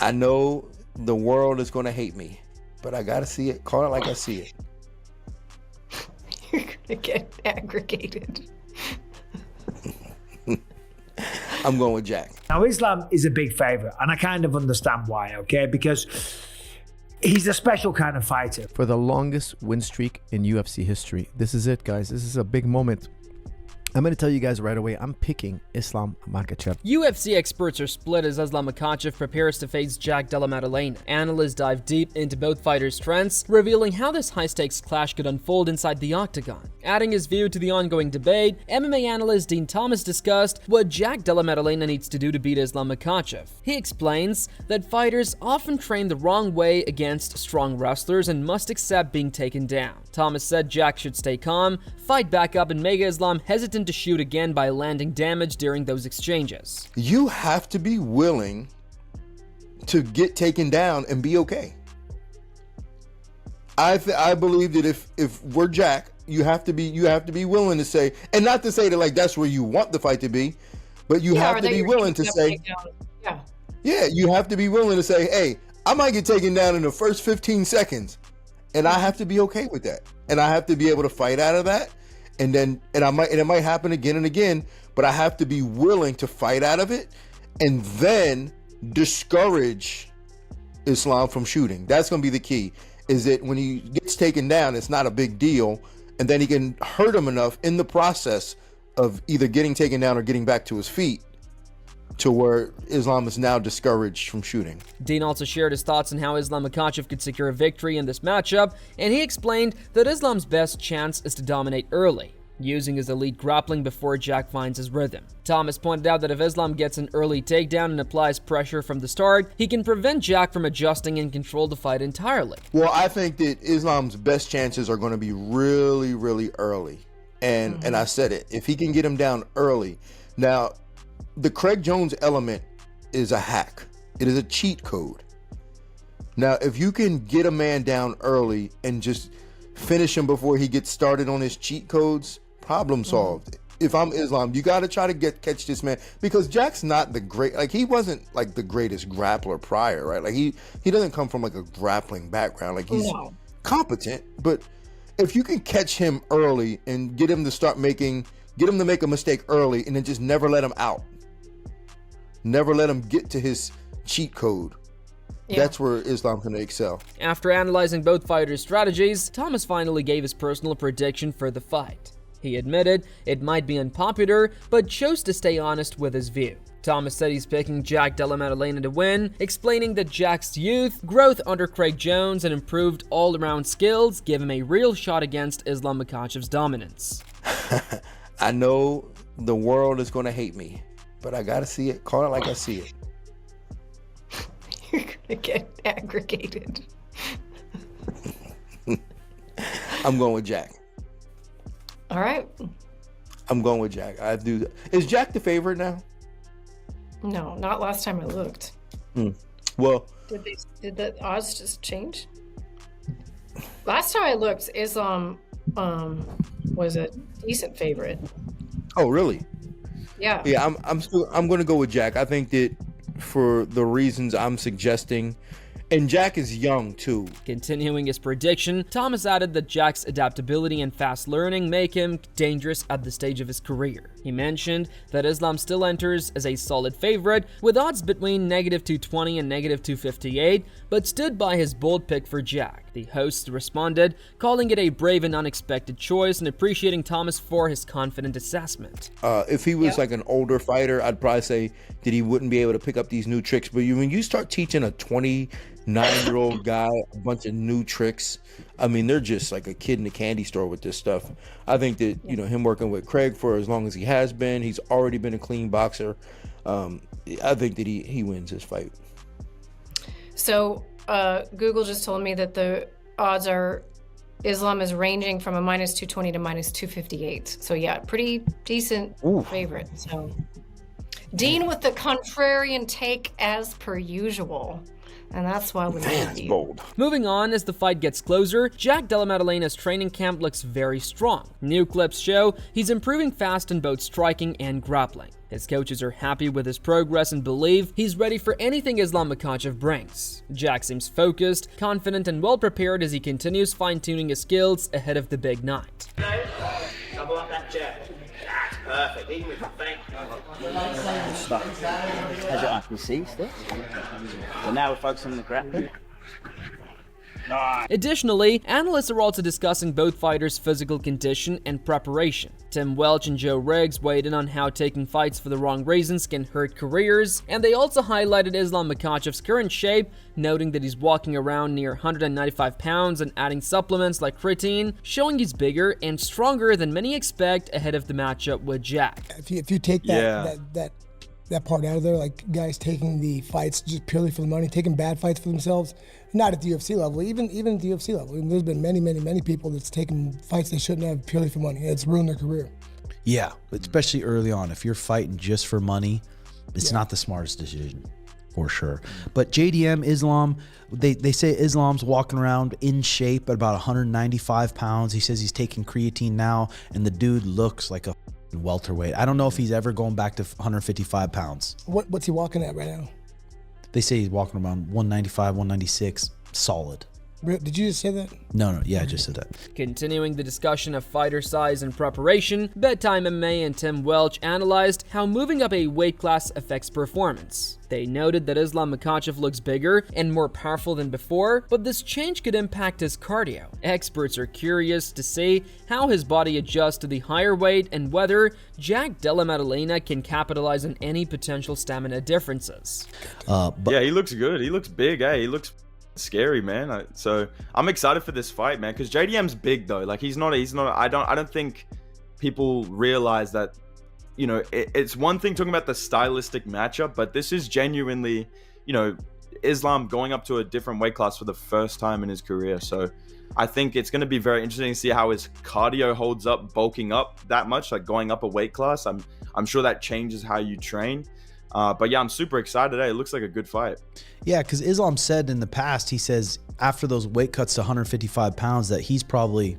I know the world is going to hate me, but I got to see it. Call it like I see it. You're going to get aggregated. I'm going with Jack. Now, Islam is a big favorite, and I kind of understand why, okay? Because he's a special kind of fighter. For the longest win streak in UFC history. This is it, guys. This is a big moment. I'm going to tell you guys right away, I'm picking Islam Makhachev. UFC experts are split as Islam Makhachev prepares to face Jack Della Maddalena. Analysts dive deep into both fighters' strengths, revealing how this high-stakes clash could unfold inside the octagon. Adding his view to the ongoing debate, MMA analyst Dean Thomas discussed what Jack Della Maddalena needs to do to beat Islam Makhachev. He explains that fighters often train the wrong way against strong wrestlers and must accept being taken down. Thomas said Jack should stay calm, fight back up, and make Islam hesitant to shoot again by landing damage during those exchanges. You have to be willing to get taken down and be okay. I believe that if we're Jack, you have to be willing to say, and not to say that like that's where you want the fight to be, but you have to be willing to say, you have to be willing to say, hey, I might get taken down in the first 15 seconds. And I have to be okay with that. And I have to be able to fight out of that. And it might happen again and again, but I have to be willing to fight out of it and then discourage Islam from shooting. That's going to be the key, is that when he gets taken down, it's not a big deal. And then he can hurt him enough in the process of either getting taken down or getting back to his feet to where Islam is now discouraged from shooting. Dean also shared his thoughts on how Islam Makhachev could secure a victory in this matchup, and he explained that Islam's best chance is to dominate early, using his elite grappling before Jack finds his rhythm. Thomas pointed out that if Islam gets an early takedown and applies pressure from the start, he can prevent Jack from adjusting and control the fight entirely. Well, I think that Islam's best chances are going to be really, really early. And I said it, if he can get him down early. Now, the Craig Jones element is a hack. It is a cheat code. Now, if you can get a man down early and just finish him before he gets started on his cheat codes, problem solved. If I'm Islam, you got to try to catch this man, because Jack's not the great, like he wasn't like the greatest grappler prior, right? Like he doesn't come from like a grappling background. Like he's competent, but if you can catch him early and get him to make a mistake early and then just never let him out. Never let him get to his cheat code. That's where Islam's going to excel. After analyzing both fighters' strategies, Thomas finally gave his personal prediction for the fight. He admitted it might be unpopular, but chose to stay honest with his view. Thomas said he's picking Jack Della Maddalena to win, explaining that Jack's youth, growth under Craig Jones, and improved all-around skills give him a real shot against Islam Makhachev's dominance. I know the world is going to hate me, but I got to see it. Call it like I see it. You're going to get aggregated. I'm going with Jack. All right. I'm going with Jack. I do. Is Jack the favorite now? No, not last time I looked. Well, did the odds just change? Last time I looked, Islam was a decent favorite. Oh, really? Yeah. Yeah, I'm going to go with Jack. I think that for the reasons I'm suggesting, and Jack is young too. Continuing his prediction, Thomas added that Jack's adaptability and fast learning make him dangerous at the stage of his career. He mentioned that Islam still enters as a solid favorite, with odds between -220 and -258, but stood by his bold pick for Jack. The hosts responded, calling it a brave and unexpected choice and appreciating Thomas for his confident assessment. If he was like an older fighter, I'd probably say that he wouldn't be able to pick up these new tricks. But when you start teaching a 29-year-old guy a bunch of new tricks, I mean, they're just like a kid in a candy store with this stuff. I think that, him working with Craig for as long as he has been, he's already been a clean boxer. I think that he wins this fight. So Google just told me that the odds are Islam is ranging from a -220 to -258. So yeah, pretty decent favorite. So Dean with the contrarian take as per usual. And that's why we love you. Bold. Moving on, as the fight gets closer, Jack Della Maddalena's training camp looks very strong. New clips show he's improving fast in both striking and grappling. His coaches are happy with his progress and believe he's ready for anything Islam Makhachev brings. Jack seems focused, confident, and well prepared as he continues fine-tuning his skills ahead of the big night. Double up that jab. That's perfect. Even with the feint. As I can see still. So now we're focusing on the grappling. Additionally, analysts are also discussing both fighters' physical condition and preparation. Tim Welch and Joe Riggs weighed in on how taking fights for the wrong reasons can hurt careers, and they also highlighted Islam Makhachev's current shape, noting that he's walking around near 195 pounds and adding supplements like creatine, showing he's bigger and stronger than many expect ahead of the matchup with Jack. If you take that part out of there, like guys taking the fights just purely for the money, taking bad fights for themselves, not at the UFC level, even at the UFC level. There's been many people that's taken fights they shouldn't have purely for money. It's ruined their career. Yeah, especially early on. If you're fighting just for money, it's not the smartest decision, for sure. But JDM, Islam, they say Islam's walking around in shape at about 195 pounds. He says he's taking creatine now, and the dude looks like a welterweight. I don't know if he's ever going back to 155 pounds. What's he walking at right now? They say he's walking around 195, 196, solid. Did you just say that? No, yeah, I just said that. Continuing the discussion of fighter size and preparation, Bedtime MMA and Tim Welch analyzed how moving up a weight class affects performance. They noted that Islam Makhachev looks bigger and more powerful than before, but this change could impact his cardio. Experts are curious to see how his body adjusts to the higher weight and whether Jack Della Maddalena can capitalize on any potential stamina differences. Yeah, he looks good. He looks big, He looks scary, man. So I'm excited for this fight, man, because JDM's big though. Like he's not I don't think people realize that, you know, it's one thing talking about the stylistic matchup, but this is genuinely, you know, Islam going up to a different weight class for the first time in his career. So I think it's going to be very interesting to see how his cardio holds up bulking up that much, like going up a weight class. I'm sure that changes how you train. But yeah, I'm super excited. It looks like a good fight. Yeah, because Islam said in the past, he says after those weight cuts to 155 pounds that he's probably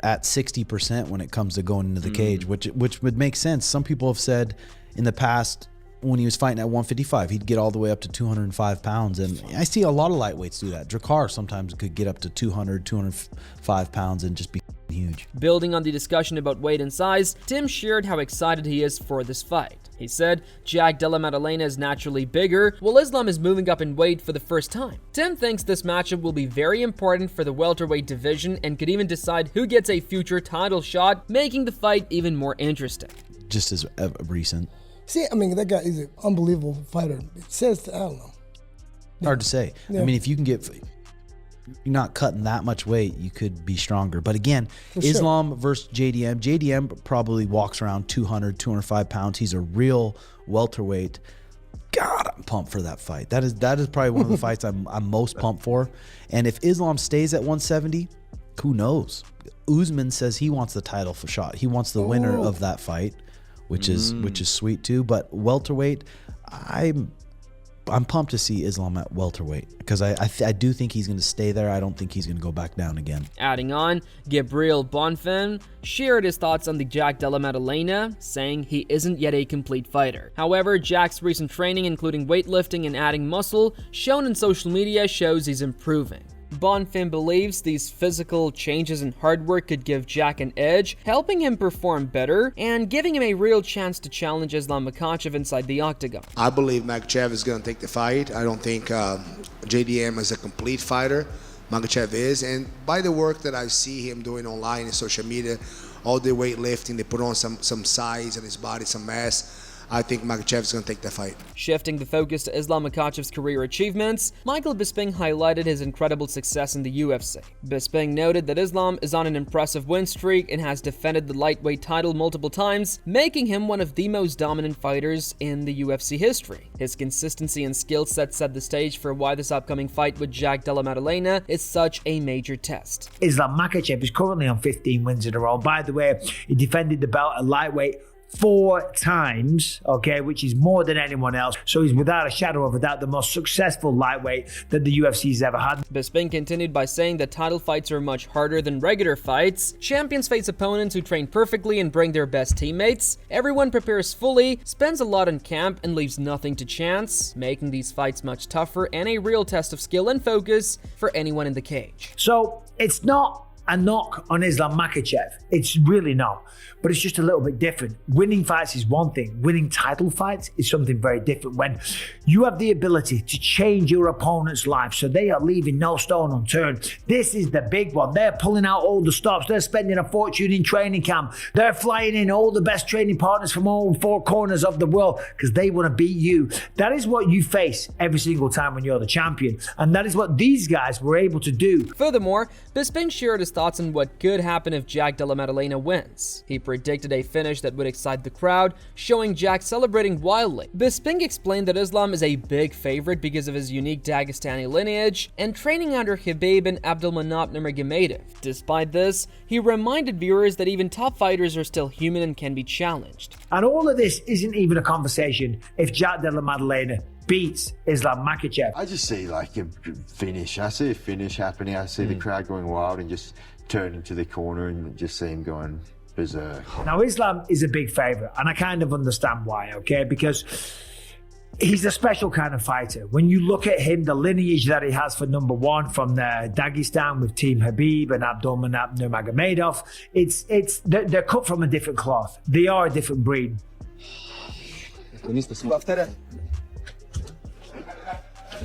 at 60% when it comes to going into the cage, which would make sense. Some people have said in the past when he was fighting at 155, he'd get all the way up to 205 pounds. And I see a lot of lightweights do that. Drakkar sometimes could get up to 200, 205 pounds and just be huge. Building on the discussion about weight and size, Tim shared how excited he is for this fight. He said Jack Della Maddalena is naturally bigger, while Islam is moving up in weight for the first time. Tim thinks this matchup will be very important for the welterweight division and could even decide who gets a future title shot, making the fight even more interesting. Just as recent. See, I mean, that guy is an unbelievable fighter. It says, I don't know. Hard to say. Yeah. I mean, if you can get... You're not cutting that much weight, you could be stronger. But again, Islam versus JDM. JDM probably walks around 200, 205 pounds. He's a real welterweight. God, I'm pumped for that fight. That is probably one of the fights I'm most pumped for. And if Islam stays at 170, who knows? Usman says he wants the title for shot. He wants the winner of that fight, which is sweet too. But welterweight, I'm pumped to see Islam at welterweight because I do think he's going to stay there. I don't think he's going to go back down again. Adding on, Gabriel Bonfim shared his thoughts on the Jack Della Maddalena, saying he isn't yet a complete fighter. However, Jack's recent training, including weightlifting and adding muscle, shown in social media shows he's improving. Bonfim believes these physical changes and hard work could give Jack an edge, helping him perform better and giving him a real chance to challenge Islam Makhachev inside the octagon. I believe Makhachev is going to take the fight. I don't think JDM is a complete fighter. Makhachev is, and by the work that I see him doing online and social media, all the weightlifting, they put on some size on his body, some mass. I think Makhachev is going to take that fight. Shifting the focus to Islam Makhachev's career achievements, Michael Bisping highlighted his incredible success in the UFC. Bisping noted that Islam is on an impressive win streak and has defended the lightweight title multiple times, making him one of the most dominant fighters in the UFC history. His consistency and skill set the stage for why this upcoming fight with Jack Della Maddalena is such a major test. Islam Makhachev is currently on 15 wins in a row. By the way, he defended the belt at lightweight 4 times, okay, which is more than anyone else. So he's without a shadow of a doubt the most successful lightweight that the UFC's ever had. Bisping continued by saying that title fights are much harder than regular fights. Champions face opponents who train perfectly and bring their best teammates. Everyone prepares fully, spends a lot in camp, and leaves nothing to chance, making these fights much tougher and a real test of skill and focus for anyone in the cage. So it's not a knock on Islam Makhachev. It's really not. But it's just a little bit different. Winning fights is one thing. Winning title fights is something very different. When you have the ability to change your opponent's life so they are leaving no stone unturned. This is the big one. They're pulling out all the stops. They're spending a fortune in training camp. They're flying in all the best training partners from all 4 corners of the world because they want to beat you. That is what you face every single time when you're the champion. And that is what these guys were able to do. Furthermore, Bisping shared his thoughts on what could happen if Jack Della Maddalena wins. He predicted a finish that would excite the crowd, showing Jack celebrating wildly. Bisping explained that Islam is a big favorite because of his unique Dagestani lineage and training under Khabib and Abdulmanap Nurmagomedov. Despite this, he reminded viewers that even top fighters are still human and can be challenged. And all of this isn't even a conversation if Jack Della Maddalena beats Islam Makhachev. I just see like a finish. I see a finish happening. I see the crowd going wild and just turning to the corner and just see him going berserk. Now, Islam is a big favourite, and I kind of understand why, okay? Because he's a special kind of fighter. When you look at him, the lineage that he has for number 1 from the Dagestan with Team Khabib and Abdulmanap Nurmagomedov, they're cut from a different cloth. They are a different breed.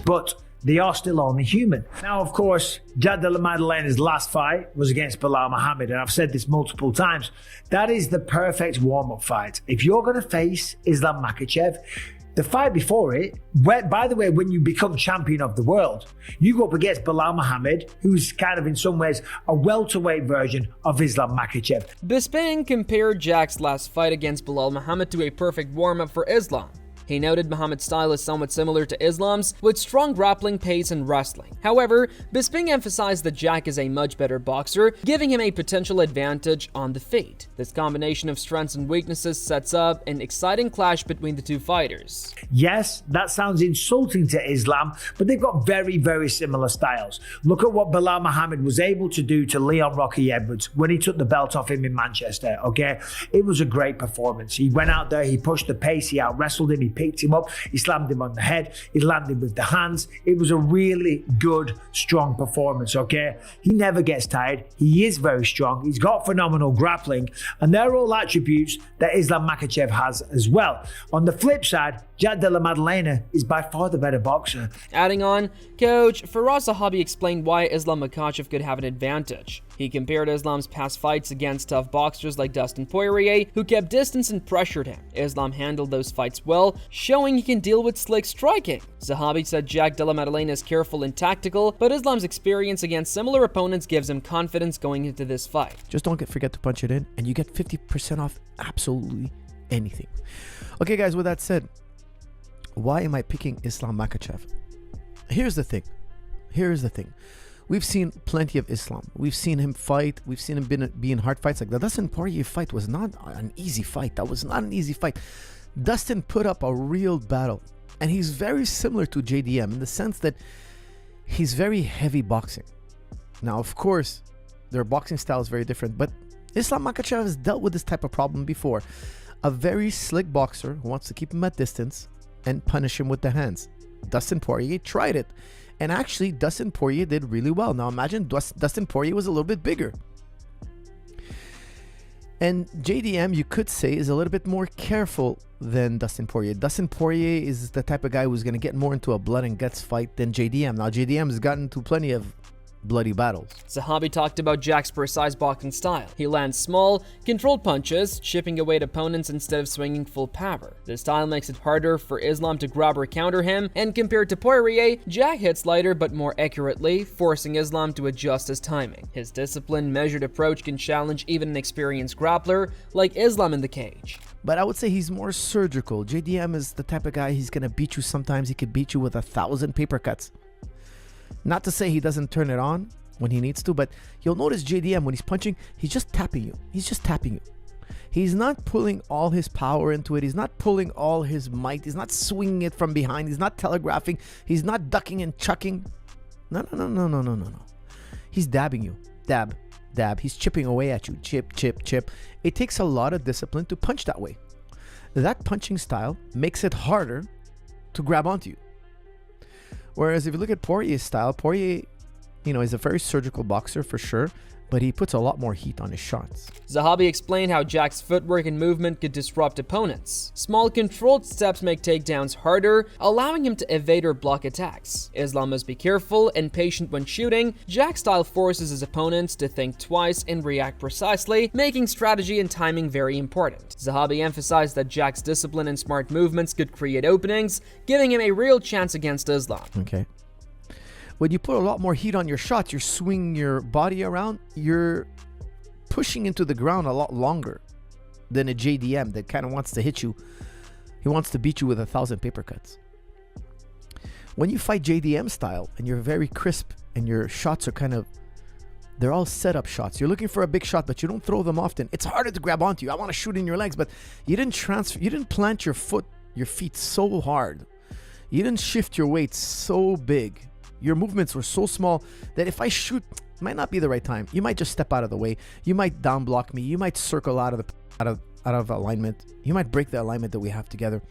But they are still only human. Now, of course, Jack Della Maddalena's last fight was against Belal Muhammad, and I've said this multiple times. That is the perfect warm-up fight. If you're going to face Islam Makhachev, the fight before it, by the way, when you become champion of the world, you go up against Belal Muhammad, who's kind of in some ways a welterweight version of Islam Makhachev. Bisping compared Jack's last fight against Belal Muhammad to a perfect warm-up for Islam. He noted Muhammad's style is somewhat similar to Islam's, with strong grappling, pace, and wrestling. However, Bisping emphasized that Jack is a much better boxer, giving him a potential advantage on the feet. This combination of strengths and weaknesses sets up an exciting clash between the two fighters. Yes, that sounds insulting to Islam, but they've got very, very similar styles. Look at what Belal Muhammad was able to do to Leon Rocky Edwards when he took the belt off him in Manchester, okay? It was a great performance. He went out there, he pushed the pace, he out-wrestled him, he picked him up, he slammed him on the head, he landed with the hands. It was a really good, strong performance, okay? He never gets tired. He is very strong. He's got phenomenal grappling, and they're all attributes that Islam Makhachev has as well. On the flip side, Jack Della Maddalena is by far the better boxer. Adding on, Coach Firas Zahabi explained why Islam Makhachev could have an advantage. He compared Islam's past fights against tough boxers like Dustin Poirier, who kept distance and pressured him. Islam handled those fights well, showing he can deal with slick striking. Zahabi said Jack Della Maddalena is careful and tactical, but Islam's experience against similar opponents gives him confidence going into this fight. Just don't forget to punch it in, and you get 50% off absolutely anything. Okay, guys, with that said, why am I picking Islam Makhachev? Here's the thing. We've seen plenty of Islam. We've seen him fight. We've seen him be in hard fights. Like the Dustin Poirier fight was not an easy fight. That was not an easy fight. Dustin put up a real battle. And he's very similar to JDM in the sense that he's very heavy boxing. Now, of course, their boxing style is very different. But Islam Makhachev has dealt with this type of problem before. A very slick boxer who wants to keep him at distance and punish him with the hands. Dustin Poirier tried it. And actually, Dustin Poirier did really well. Now imagine Dustin Poirier was a little bit bigger. And JDM, you could say, is a little bit more careful than Dustin Poirier. Dustin Poirier is the type of guy who's going to get more into a blood and guts fight than JDM. Now, JDM has gotten into plenty of bloody battles. Zahabi talked about Jack's precise boxing style. He lands small, controlled punches, chipping away at opponents instead of swinging full power. This style makes it harder for Islam to grab or counter him, and compared to Poirier, Jack hits lighter but more accurately, forcing Islam to adjust his timing. His disciplined, measured approach can challenge even an experienced grappler like Islam in the cage. But I would say he's more surgical. JDM is the type of guy, he's going to beat you sometimes. He could beat you with 1,000 paper cuts. Not to say he doesn't turn it on when he needs to, but you'll notice JDM, when he's punching, he's just tapping you. He's just tapping you. He's not pulling all his power into it. He's not pulling all his might. He's not swinging it from behind. He's not telegraphing. He's not ducking and chucking. No. He's dabbing you. Dab. He's chipping away at you. Chip. It takes a lot of discipline to punch that way. That punching style makes it harder to grab onto you. Whereas if you look at Poirier's style, Poirier, is a very surgical boxer for sure, but he puts a lot more heat on his shots. Zahabi explained how Jack's footwork and movement could disrupt opponents. Small controlled steps make takedowns harder, allowing him to evade or block attacks. Islam must be careful and patient when shooting. Jack's style forces his opponents to think twice and react precisely, making strategy and timing very important. Zahabi emphasized that Jack's discipline and smart movements could create openings, giving him a real chance against Islam. Okay. When you put a lot more heat on your shots, you're swinging your body around, you're pushing into the ground a lot longer than a JDM that kind of wants to hit you. He wants to beat you with 1,000 paper cuts. When you fight JDM style and you're very crisp and your shots are they're all setup shots. You're looking for a big shot, but you don't throw them often. It's harder to grab onto you. I want to shoot in your legs, but you didn't plant your feet so hard. You didn't shift your weight so big. Your movements were so small that if I shoot, it might not be the right time. You might just step out of the way. You might down block me. You might circle out of alignment. You might break the alignment that we have together.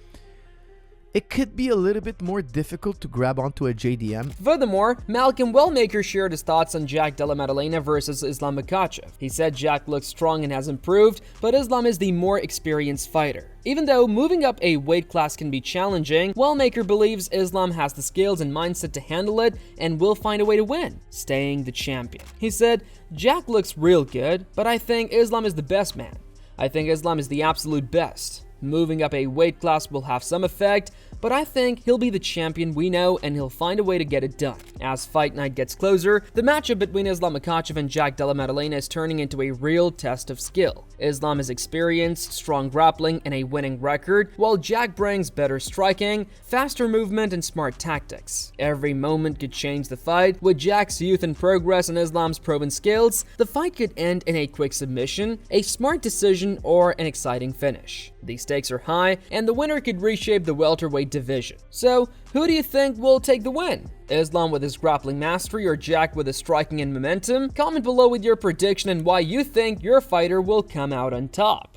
It could be a little bit more difficult to grab onto a JDM. Furthermore, Malcolm Wellmaker shared his thoughts on Jack Della Maddalena versus Islam Makhachev. He said Jack looks strong and has improved, but Islam is the more experienced fighter. Even though moving up a weight class can be challenging, Wellmaker believes Islam has the skills and mindset to handle it and will find a way to win, staying the champion. He said, Jack looks real good, but I think Islam is the best man. I think Islam is the absolute best. Moving up a weight class will have some effect, but I think he'll be the champion we know and he'll find a way to get it done. As fight night gets closer, the matchup between Islam Makhachev and Jack Della Maddalena is turning into a real test of skill. Islam is experienced, strong grappling, and a winning record, while Jack brings better striking, faster movement, and smart tactics. Every moment could change the fight. With Jack's youth and progress and Islam's proven skills, the fight could end in a quick submission, a smart decision, or an exciting finish. The stakes are high, and the winner could reshape the welterweight division. So, who do you think will take the win? Islam with his grappling mastery or Jack with his striking and momentum? Comment below with your prediction and why you think your fighter will come out on top.